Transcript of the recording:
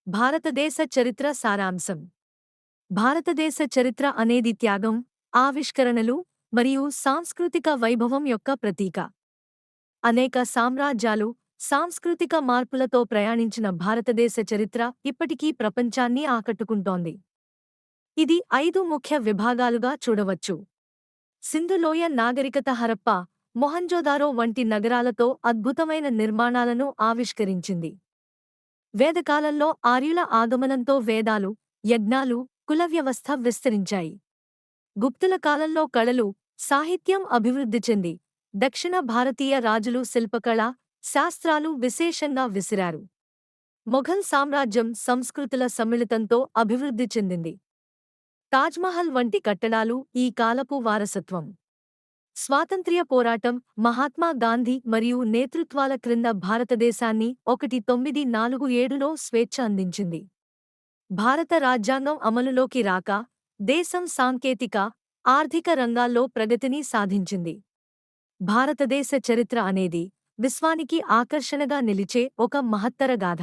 భారతదేశ చరిత్ర సారాంశం. భారతదేశ చరిత్ర అనేది త్యాగం, ఆవిష్కరణలు మరియు సాంస్కృతిక వైభవం యొక్క ప్రతీక. అనేక సామ్రాజ్యాలు, సాంస్కృతిక మార్పులతో ప్రయాణించిన భారతదేశ చరిత్ర ఇప్పటికీ ప్రపంచాన్ని ఆకట్టుకుంటోంది. ఇది 5 ముఖ్య విభాగాలుగా చూడవచ్చు. సింధు లోయ నాగరికత హరప్పా, మొహంజోదారో వంటి నగరాలతో అద్భుతమైన నిర్మాణాలను ఆవిష్కరించింది. వేదకాలంలో ఆర్యుల ఆగమనంతో వేదాలు, యజ్ఞాలు, కుల వ్యవస్థ విస్తరించాయి. గుప్తుల కాలంలో కళలు, సాహిత్యం అభివృద్ధి చెంది దక్షిణ భారతీయ రాజులు శిల్పకళ, శాస్త్రాలు విశేషంగా విసిరారు. మొఘల్ సామ్రాజ్యం సంస్కృతుల సమ్మిళితంతో అభివృద్ధి చెందింది. తాజ్మహల్ వంటి కట్టడాలు ఈ కాలపు వారసత్వం. స్వాతంత్ర్య పోరాటం, మహాత్మా గాంధీ మరియు నేతృత్వాల క్రింద భారతదేశాన్ని 1947లో స్వేచ్ఛ అందించింది. భారత రాజ్యాంగం అమలులోకి రాక, దేశం సాంకేతిక, ఆర్థిక రంగాల్లో ప్రగతిని సాధించింది. భారతదేశ చరిత్ర అనేది విశ్వానికి ఆకర్షణగా నిలిచే ఒక మహత్తర గాథ.